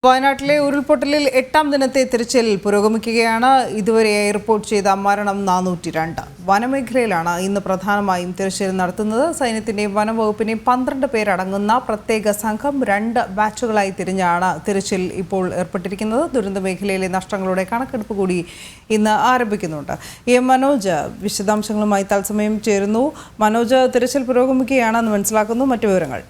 വയനാട്ടിലെ ഉരുൾപൊട്ടലിൽ 8ാം ദിനത്തെ തിരച്ചിൽ പുരോഗമിക്കുകയാണ്. ഇതുവരെയായി റിപ്പോർട്ട് ചെയ്ത മരണം 402. വനമേഖലയിലാണ് ഇന്ന് പ്രധാനമായും തിരച്ചിൽ നടത്തുന്നത്. സൈന്യത്തിന്റെയും വനംവകുപ്പിന്റെയും 12 പേരടങ്ങുന്ന പ്രത്യേക സംഘം 2 ബാച്ചുകളായി തിരിഞ്ഞാണ് തിരച്ചിൽ ഇപ്പോൾ ഏർപ്പെട്ടിരിക്കുന്നത്. ദുരന്ത മേഖലയിലെ നഷ്ടങ്ങളുടെ കണക്കെടുപ്പ് കൂടി ഇന്ന് ആരംഭിക്കുന്നുണ്ട്. മനോജ് വിശദാംശങ്ങളുമായി തത്സമയം ചേരുന്നു. മനോജ്, തിരച്ചിൽ പുരോഗമിക്കുകയാണെന്ന് മനസ്സിലാക്കുന്നു. മറ്റു വിവരങ്ങൾ?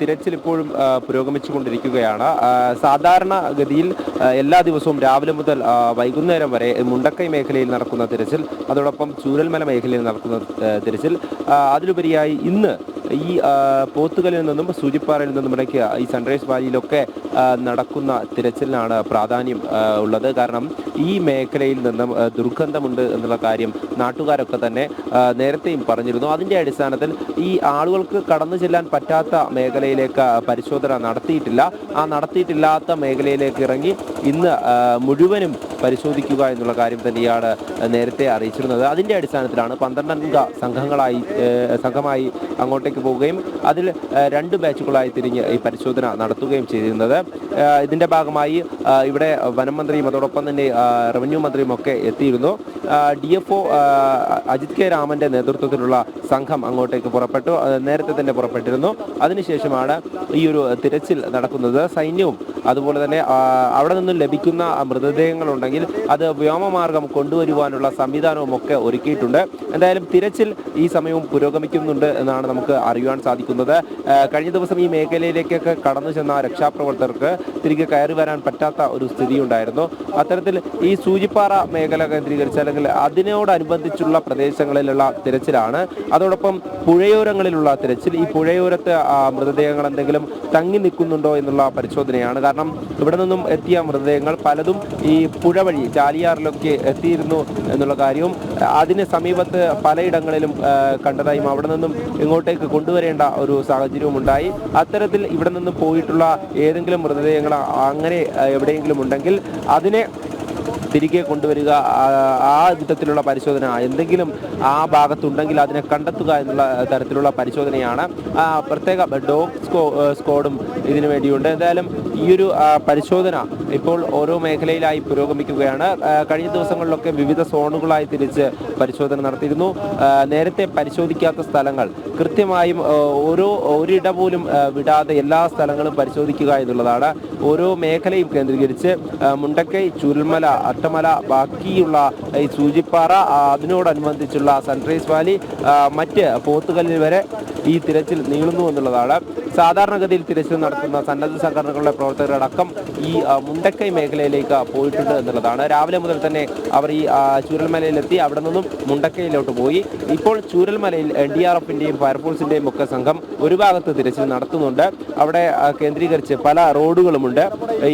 തിരച്ചിൽ ഇപ്പോഴും പുരോഗമിച്ചുകൊണ്ടിരിക്കുകയാണ്. സാധാരണഗതിയിൽ എല്ലാ ദിവസവും രാവിലെ മുതൽ വൈകുന്നേരം വരെ മുണ്ടക്കൈ മേഖലയിൽ നടക്കുന്ന തിരച്ചിൽ, അതോടൊപ്പം ചൂരൽമല മേഖലയിൽ നടക്കുന്ന തിരച്ചിൽ, അതിലുപരിയായി ഇന്ന് ഈ പോത്തുകലിൽ നിന്നും സൂചിപ്പാറയിൽ നിന്നും ഇടയ്ക്ക് ഈ സൺറൈസ് വാലിയിലൊക്കെ നടക്കുന്ന തിരച്ചിലിനാണ് പ്രാധാന്യം ഉള്ളത്. കാരണം ഈ മേഖലയിൽ നിന്നും ദുർഗന്ധമുണ്ട് എന്നുള്ള കാര്യം നാട്ടുകാരൊക്കെ തന്നെ നേരത്തെയും പറഞ്ഞിരുന്നു. അതിൻ്റെ അടിസ്ഥാനത്തിൽ ഈ ആളുകൾക്ക് കടന്നു ചെല്ലാൻ പറ്റാത്ത മേഖലയിലേക്ക് പരിശോധന നടത്തിയിട്ടില്ല. ആ നടത്തിയിട്ടില്ലാത്ത മേഖലയിലേക്ക് ഇറങ്ങി ഇന്ന് മുഴുവനും പരിശോധിക്കുക എന്നുള്ള കാര്യം തന്നെയാണ് നേരത്തെ അറിയിച്ചിരുന്നത്. അതിൻ്റെ അടിസ്ഥാനത്തിലാണ് 12 സംഘമായി അങ്ങോട്ടേക്ക് പോവുകയും അതിൽ 2 ബാച്ചുകളായി തിരിഞ്ഞ് ഈ പരിശോധന നടത്തുകയും ചെയ്തിരുന്നത്. ഇതിൻ്റെ ഭാഗമായി ഇവിടെ വനം മന്ത്രിയും അതോടൊപ്പം തന്നെ റവന്യൂ മന്ത്രിയും ഒക്കെ എത്തിയിരുന്നു. DFO അജിത് കെ രാമൻ്റെ നേതൃത്വത്തിലുള്ള സംഘം അങ്ങോട്ടേക്ക് നേരത്തെ തന്നെ പുറപ്പെട്ടിരുന്നു. അതിനുശേഷമാണ് ഈ ഒരു തിരച്ചിൽ നടക്കുന്നത്. സൈന്യവും അതുപോലെ തന്നെ അവിടെ നിന്നും ലഭിക്കുന്ന മൃതദേഹങ്ങളുണ്ടെങ്കിൽ അത് വ്യോമമാർഗം കൊണ്ടുവരുവാനുള്ള സംവിധാനവും ഒക്കെ ഒരുക്കിയിട്ടുണ്ട്. എന്തായാലും തിരച്ചിൽ ഈ സമയവും പുരോഗമിക്കുന്നുണ്ട് എന്നാണ് നമുക്ക് അറിയുവാൻ സാധിക്കുന്നത്. കഴിഞ്ഞ ദിവസം ഈ മേഖലയിലേക്കൊക്കെ കടന്നു ചെന്ന രക്ഷാപ്രവർത്തകർക്ക് തിരികെ കയറി വരാൻ പറ്റാത്ത ഒരു സ്ഥിതിയുണ്ടായിരുന്നു. അത്തരത്തിൽ ഈ സൂചിപ്പാറ മേഖല കേന്ദ്രീകരിച്ച് അല്ലെങ്കിൽ അതിനോടനുബന്ധിച്ചുള്ള പ്രദേശങ്ങളിലുള്ള തിരച്ചിലാണ്. അതോടൊപ്പം പുഴയോരങ്ങളിലുള്ള തിരച്ചിൽ, ഈ പുഴയോരത്ത് മൃതദേഹങ്ങൾ എന്തെങ്കിലും തങ്ങി നിൽക്കുന്നുണ്ടോ എന്നുള്ള പരിശോധനയാണ്. കാരണം ഇവിടെ നിന്നും എത്തിയ മൃതദേഹങ്ങൾ പലതും ഈ പുഴ വഴി ചാലിയാറിലൊക്കെ എത്തിയിരുന്നു എന്നുള്ള കാര്യവും അതിന് സമീപത്ത് പലയിടങ്ങളിലും കണ്ടതായും അവിടെ നിന്നും ഇങ്ങോട്ടേക്ക് കൊണ്ടുവരേണ്ട ഒരു സാഹചര്യവും ഉണ്ടായി. അത്തരത്തിൽ ഇവിടെ നിന്ന് പോയിട്ടുള്ള ഏതെങ്കിലും മൃതദേഹങ്ങൾ അങ്ങനെ എവിടെയെങ്കിലും ഉണ്ടെങ്കിൽ അതിനെ തിരികെ കൊണ്ടുവരിക, ആ വിധത്തിലുള്ള പരിശോധന എന്തെങ്കിലും ആ ഭാഗത്തുണ്ടെങ്കിൽ അതിനെ കണ്ടെത്തുക എന്നുള്ള തരത്തിലുള്ള പരിശോധനയാണ്. പ്രത്യേക ഡോഗ് സ്ക്വാഡും ഇതിനു വേണ്ടിയുണ്ട്. എന്തായാലും ഈ ഒരു പരിശോധന ഇപ്പോൾ ഓരോ മേഖലയിലായി പുരോഗമിക്കുകയാണ്. കഴിഞ്ഞ ദിവസങ്ങളിലൊക്കെ വിവിധ സോണുകളായി തിരിച്ച് പരിശോധന നടത്തിയിരുന്നു. നേരത്തെ പരിശോധിക്കാത്ത സ്ഥലങ്ങൾ കൃത്യമായും ഒരിട പോലും വിടാതെ എല്ലാ സ്ഥലങ്ങളും പരിശോധിക്കുക എന്നുള്ളതാണ്. ഓരോ മേഖലയും കേന്ദ്രീകരിച്ച് മുണ്ടക്കൈ, ചൂരൽമല, അട്ടമല, ബാക്കിയുള്ള ഈ സൂചിപ്പാറ, അതിനോടനുബന്ധിച്ചുള്ള സൺറൈസ് വാലി, മറ്റ് പോത്തുകല്ലിൽ വരെ ഈ തിരച്ചിൽ നീളുന്നു എന്നുള്ളതാണ്. സാധാരണഗതിയിൽ തിരച്ചിൽ നടത്തുന്ന സന്നദ്ധ സംഘടനകളുടെ പ്രവർത്തകരടക്കം ഈ മുണ്ടക്കൈ മേഖലയിലേക്ക് പോയിട്ടുണ്ട് എന്നുള്ളതാണ്. രാവിലെ മുതൽ തന്നെ അവർ ഈ ചൂരൽമലയിലെത്തി അവിടെ നിന്നും മുണ്ടക്കൈയിലോട്ട് പോയി. ഇപ്പോൾ ചൂരൽമലയിൽ NDRFിൻ്റെയും ഫയർഫോഴ്സിൻ്റെയും ഒക്കെ സംഘം ഒരു ഭാഗത്ത് തിരച്ചിൽ നടത്തുന്നുണ്ട്. അവിടെ കേന്ദ്രീകരിച്ച് പല റോഡുകളുമുണ്ട്.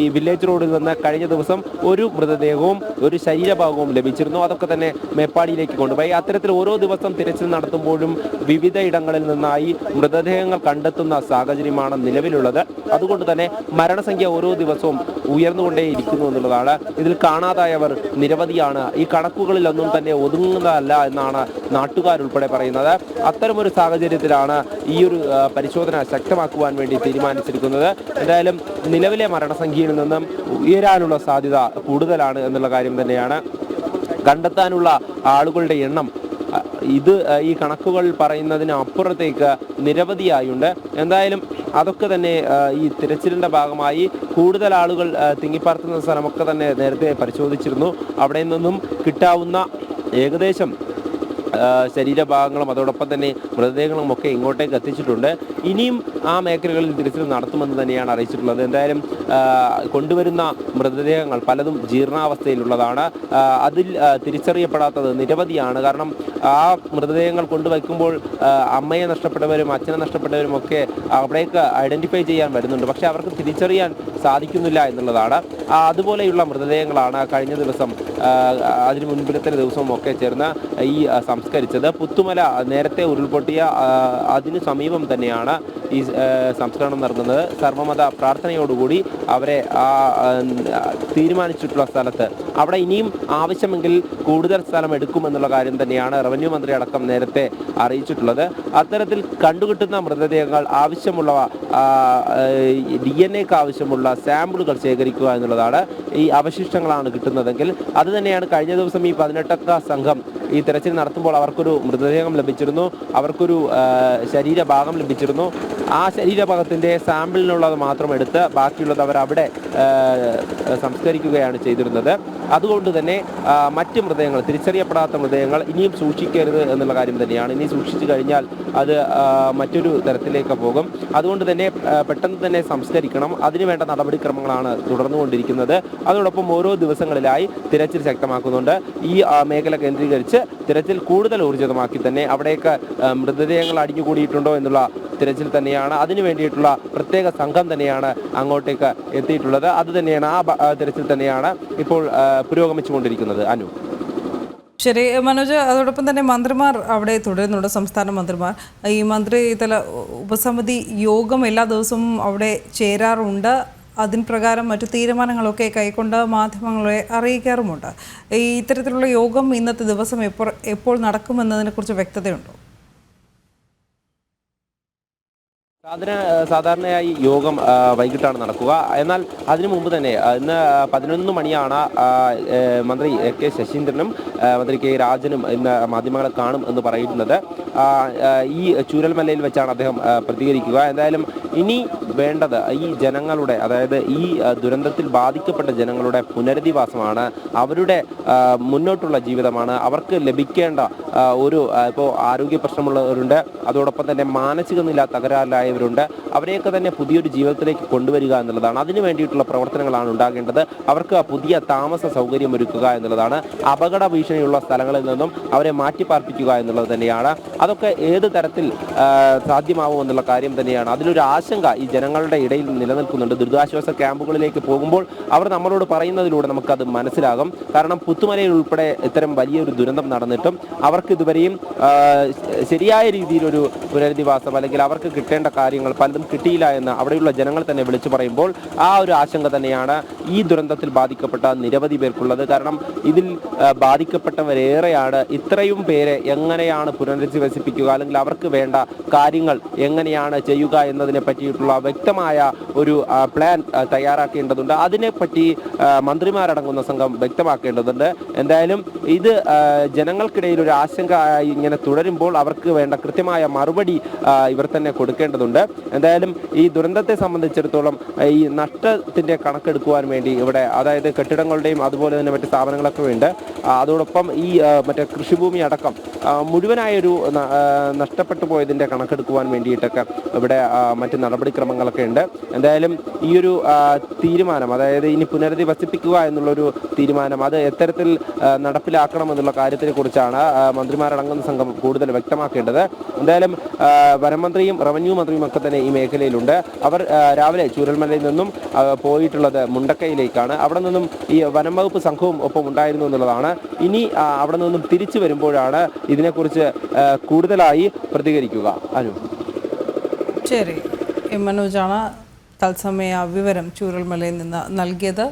ഈ വില്ലേജ് റോഡിൽ നിന്ന് കഴിഞ്ഞ ദിവസം ഒരു മൃതദേഹവും ഒരു ശരീരഭാഗവും ലഭിച്ചിരുന്നു. അതൊക്കെ തന്നെ മേപ്പാടിയിലേക്ക് കൊണ്ടുപോയി. അത്തരത്തിൽ ഓരോ ദിവസം തിരച്ചിൽ നടത്തുമ്പോഴും വിവിധ ഇടങ്ങളിൽ നിന്നായി മൃതദേഹങ്ങൾ കണ്ടെത്തുന്ന സാഹചര്യമാണ് നിലവിലുള്ളത്. അതുകൊണ്ട് തന്നെ മരണസംഖ്യ ഓരോ ദിവസവും ഉയർന്നുകൊണ്ടേയിരിക്കുന്നു എന്നുള്ളതാണ്. ഇതിൽ കാണാതായവർ നിരവധിയാണ്. ഈ കണക്കുകളിലൊന്നും തന്നെ ഒതുങ്ങുന്നതല്ല എന്നാണ് നാട്ടുകാരുൾപ്പെടെ പറയുന്നത്. അത്തരമൊരു സാഹചര്യത്തിലാണ് ഈ ഒരു പരിശോധന ശക്തമാക്കുവാൻ വേണ്ടി തീരുമാനിച്ചിരിക്കുന്നത്. എന്തായാലും നിലവിലെ മരണസംഖ്യയിൽ നിന്നും ഉയരാനുള്ള സാധ്യത കൂടുതലാണ് എന്നുള്ള കാര്യം തന്നെയാണ്. കണ്ടെത്താനുള്ള ആളുകളുടെ എണ്ണം ഈ കണക്കുകൾ പറയുന്നതിന് അപ്പുറത്തേക്ക് നിരവധിയായുണ്ട്. എന്തായാലും അതൊക്കെ തന്നെ ഈ തിരച്ചിലിൻ്റെ ഭാഗമായി കൂടുതൽ ആളുകൾ തിങ്ങിപ്പാർക്കുന്ന സ്ഥലമൊക്കെ തന്നെ നേരത്തെ പരിശോധിച്ചിരുന്നു. അവിടെ നിന്നും കിട്ടാവുന്ന ഏകദേശം ശരീരഭാഗങ്ങളും അതോടൊപ്പം തന്നെ മൃതദേഹങ്ങളും ഒക്കെ ഇങ്ങോട്ടേക്ക് എത്തിച്ചിട്ടുണ്ട്. ഇനിയും ആ മേഖലകളിൽ തിരച്ചിൽ നടത്തുമെന്ന് തന്നെയാണ് അറിയിച്ചിട്ടുള്ളത്. എന്തായാലും കൊണ്ടുവരുന്ന മൃതദേഹങ്ങൾ പലതും ജീർണാവസ്ഥയിലുള്ളതാണ്. അതിൽ തിരിച്ചറിയപ്പെടാത്തത് നിരവധിയാണ്. കാരണം ആ മൃതദേഹങ്ങൾ കൊണ്ടുവയ്ക്കുമ്പോൾ അമ്മയെ നഷ്ടപ്പെട്ടവരും അച്ഛനെ നഷ്ടപ്പെട്ടവരും ഒക്കെ അവിടേക്ക് ഐഡൻറ്റിഫൈ ചെയ്യാൻ വരുന്നുണ്ട്. പക്ഷേ അവർക്ക് തിരിച്ചറിയാൻ സാധിക്കുന്നില്ല എന്നുള്ളതാണ്. അതുപോലെയുള്ള മൃതദേഹങ്ങളാണ് കഴിഞ്ഞ ദിവസം അതിന് മുൻപിലത്തെ ദിവസവും ഒക്കെ ചേർന്ന് ഈ സംസ്കരിച്ചത്. പുത്തുമല നേരത്തെ ഉരുൾപൊട്ടിയ അതിന് സമീപം തന്നെയാണ് ഈ സംസ്കരണം നടക്കുന്നത്. സർവമത പ്രാർത്ഥനയോടുകൂടി അവരെ തീരുമാനിച്ചിട്ടുള്ള സ്ഥലത്ത് അവിടെ ഇനിയും ആവശ്യമെങ്കിൽ കൂടുതൽ സ്ഥലം എടുക്കുമെന്നുള്ള കാര്യം തന്നെയാണ് റവന്യൂ മന്ത്രി അടക്കം നേരത്തെ അറിയിച്ചിട്ടുള്ളത്. അത്തരത്തിൽ കണ്ടുകിട്ടുന്ന മൃതദേഹങ്ങൾ ആവശ്യമുള്ളവ DNA ആവശ്യമുള്ള സാമ്പിളുകൾ ശേഖരിക്കുക എന്നുള്ളതാണ്. ഈ അവശിഷ്ടങ്ങളാണ് കിട്ടുന്നതെങ്കിൽ അത് തന്നെയാണ് കഴിഞ്ഞ ദിവസം ഈ 18 സംഘം ഈ തെരച്ചിൽ നടത്തുമ്പോൾ അവർക്കൊരു മൃതദേഹം ലഭിച്ചിരുന്നു, അവർക്കൊരു ശരീരഭാഗം ലഭിച്ചിരുന്നു. ആ ശരീരഭാഗത്തിൻ്റെ സാമ്പിളിനുള്ളത് മാത്രം എടുത്ത് ബാക്കിയുള്ളത് അവർ അവിടെ സംസ്കരിക്കുകയാണ് ചെയ്തിരുന്നത്. അതുകൊണ്ട് തന്നെ മറ്റ് മൃതദേഹങ്ങൾ, തിരിച്ചറിയപ്പെടാത്ത മൃതദേഹങ്ങൾ ഇനിയും സൂക്ഷിക്കരുത് എന്നുള്ള കാര്യം തന്നെയാണ്. ഇനി സൂക്ഷിച്ചു കഴിഞ്ഞാൽ അത് മറ്റൊരു തരത്തിലേക്ക് പോകും. അതുകൊണ്ട് തന്നെ പെട്ടെന്ന് തന്നെ സംസ്കരിക്കണം. അതിനുവേണ്ട നടപടിക്രമങ്ങളാണ് തുടർന്നുകൊണ്ടിരിക്കുന്നത്. അതോടൊപ്പം ഓരോ ദിവസങ്ങളിലായി തിരച്ചിൽ ശക്തമാക്കുന്നുണ്ട്. ഈ മേഖല കേന്ദ്രീകരിച്ച് തിരച്ചിൽ കൂടുതൽ ഊർജിതമാക്കി തന്നെ അവിടേക്ക് മൃതദേഹങ്ങൾ അടിഞ്ഞുകൂടിയിട്ടുണ്ടോ എന്നുള്ള തിരച്ചിൽ തന്നെയാണ്. അതിനു വേണ്ടിയിട്ടുള്ള പ്രത്യേക സംഘം തന്നെയാണ് അങ്ങോട്ടേക്ക് എത്തിയിട്ടുള്ളത്. അത് തന്നെയാണ്, ആ തിരച്ചിൽ തന്നെയാണ് ഇപ്പോൾ പുരോഗമിച്ചുകൊണ്ടിരിക്കുന്നത്. അനു. ശരി മനോജ്, അതോടൊപ്പം തന്നെ മന്ത്രിമാർ അവിടെ തുടരുന്നുണ്ട്, സംസ്ഥാന മന്ത്രിമാർ. ഈ മന്ത്രിതല ഉപസമിതി യോഗം എല്ലാ ദിവസവും അവിടെ ചേരാറുണ്ട്. അതിന് പ്രകാരം മറ്റു തീരുമാനങ്ങളൊക്കെ കൈക്കൊണ്ട് മാധ്യമങ്ങളെ അറിയിക്കാറുമുണ്ട്. ഈ ഇത്തരത്തിലുള്ള യോഗം ഇന്നത്തെ ദിവസം എപ്പോൾ നടക്കുമെന്നതിനെക്കുറിച്ച് വ്യക്തതയുണ്ടോ? സാധാരണയായി യോഗം വൈകിട്ടാണ് നടക്കുക. എന്നാൽ അതിനു മുമ്പ് തന്നെ ഇന്ന് 11 മണിയാണ് മന്ത്രി കെ ശശീന്ദ്രനും മന്ത്രി കെ രാജനും ഇന്ന് മാധ്യമങ്ങളെ കാണും എന്ന് പറയുന്നത്. ഈ ചൂരൽമലയിൽ വെച്ചാണ് അദ്ദേഹം പ്രതികരിക്കുക. എന്തായാലും ഇനി വേണ്ടത് ഈ ജനങ്ങളുടെ, അതായത് ഈ ദുരന്തത്തിൽ ബാധിക്കപ്പെട്ട ജനങ്ങളുടെ പുനരധിവാസമാണ്, അവരുടെ മുന്നോട്ടുള്ള ജീവിതമാണ്. അവർക്ക് ലഭിക്കേണ്ട ഒരു, ഇപ്പോൾ ആരോഗ്യ പ്രശ്നമുള്ളവരുണ്ട്, അതോടൊപ്പം തന്നെ മാനസിക നില തകരാറിലായവരുണ്ട്. അവരെയൊക്കെ തന്നെ പുതിയൊരു ജീവിതത്തിലേക്ക് കൊണ്ടുവരിക എന്നുള്ളതാണ്. അതിനു വേണ്ടിയിട്ടുള്ള പ്രവർത്തനങ്ങളാണ് ഉണ്ടാകേണ്ടത്. അവർക്ക് പുതിയ താമസ സൗകര്യം ഒരുക്കുക എന്നുള്ളതാണ്. അപകട ഭീഷണിയുള്ള സ്ഥലങ്ങളിൽ നിന്നും അവരെ മാറ്റിപ്പാർപ്പിക്കുക എന്നുള്ളത് തന്നെയാണ്. അതൊക്കെ ഏത് തരത്തിൽ സാധ്യമാവും എന്നുള്ള കാര്യം തന്നെയാണ്. അതിലൊരു ആശങ്ക ഈ ജനങ്ങളുടെ ഇടയിൽ നിലനിൽക്കുന്നുണ്ട്. ദുരിതാശ്വാസ ക്യാമ്പുകളിലേക്ക് പോകുമ്പോൾ അവർ നമ്മളോട് പറയുന്നതിലൂടെ നമുക്കത് മനസ്സിലാകും. കാരണം പുത്തുമലയിൽ ഉൾപ്പെടെ ഇത്തരം വലിയൊരു ദുരന്തം നടന്നിട്ടും അവർക്ക് ഇതുവരെയും ശരിയായ രീതിയിലൊരു പുനരധിവാസം അല്ലെങ്കിൽ അവർക്ക് കിട്ടേണ്ട കാര്യങ്ങൾ പലതും കിട്ടിയില്ല എന്ന് അവിടെയുള്ള ജനങ്ങൾ തന്നെ വിളിച്ചു പറയുമ്പോൾ ആ ഒരു ആശങ്ക തന്നെയാണ് ഈ ദുരന്തത്തിൽ ബാധിക്കപ്പെട്ട നിരവധി പേർക്കുള്ളത്. കാരണം ഇതിൽ ബാധിക്കപ്പെട്ടവരേറെയാണ്. ഇത്രയും പേരെ എങ്ങനെയാണ് പുനരധിവസിപ്പിക്കുക, അല്ലെങ്കിൽ അവർക്ക് വേണ്ട കാര്യങ്ങൾ എങ്ങനെയാണ് ചെയ്യുക എന്നതിനെ പറ്റിയിട്ടുള്ള വ്യക്തമായ ഒരു പ്ലാൻ തയ്യാറാക്കേണ്ടതുണ്ട്. അതിനെപ്പറ്റി മന്ത്രിമാരടങ്ങുന്ന സംഘം വ്യക്തമാക്കേണ്ടതുണ്ട്. എന്തായാലും ഇത് ജനങ്ങൾക്കിടയിൽ ഒരു ആശങ്ക ഇങ്ങനെ തുടരുമ്പോൾ അവർക്ക് വേണ്ട കൃത്യമായ മറുപടി ഇവർ തന്നെ കൊടുക്കേണ്ടതുണ്ട്. എന്തായാലും ഈ ദുരന്തത്തെ സംബന്ധിച്ചിടത്തോളം ഈ നഷ്ടത്തിൻ്റെ കണക്കെടുക്കുവാൻ വേണ്ടി ഇവിടെ, അതായത് കെട്ടിടങ്ങളുടെയും അതുപോലെ തന്നെ മറ്റ് സ്ഥാപനങ്ങളൊക്കെ ഉണ്ട്. അതോടൊപ്പം ഈ മറ്റേ കൃഷിഭൂമി അടക്കം മുഴുവനായൊരു നഷ്ടപ്പെട്ടു പോയതിൻ്റെ കണക്കെടുക്കുവാൻ വേണ്ടിയിട്ടൊക്കെ ഇവിടെ മറ്റ് നടപടിക്രമങ്ങളൊക്കെ ഉണ്ട്. എന്തായാലും ഈ ഒരു തീരുമാനം, അതായത് ഇനി പുനരധിവസിപ്പിക്കുക എന്നുള്ളൊരു തീരുമാനം, അത് എത്തരത്തിൽ നടപ്പിലാക്കണം എന്നുള്ള കാര്യത്തിനെ കുറിച്ചാണ് മന്ത്രിമാരടങ്ങുന്ന സംഘം കൂടുതൽ വ്യക്തമാക്കേണ്ടത്. എന്തായാലും വനമന്ത്രിയും റവന്യൂ മന്ത്രിയും ഒക്കെ തന്നെ ഈ മേഖലയിലുണ്ട്. അവർ രാവിലെ ചൂരൽമലയിൽ നിന്നും പോയിട്ടുള്ളത് മുണ്ടക്കയിലേക്കാണ്. അവിടെ നിന്നും ഈ വനം വകുപ്പ് സംഘവും ഒപ്പം ഉണ്ടായിരുന്നു എന്നുള്ളതാണ്. ഇനി അവിടെ നിന്നും തിരിച്ചു വരുമ്പോഴാണ് ഇതിനെക്കുറിച്ച് കൂടുതലായി പ്രതികരിക്കുക. അനു. ശരി, മനോജാണ് തത്സമയ വിവരം ചൂരൽമലയിൽ നിന്ന് നൽകിയത്.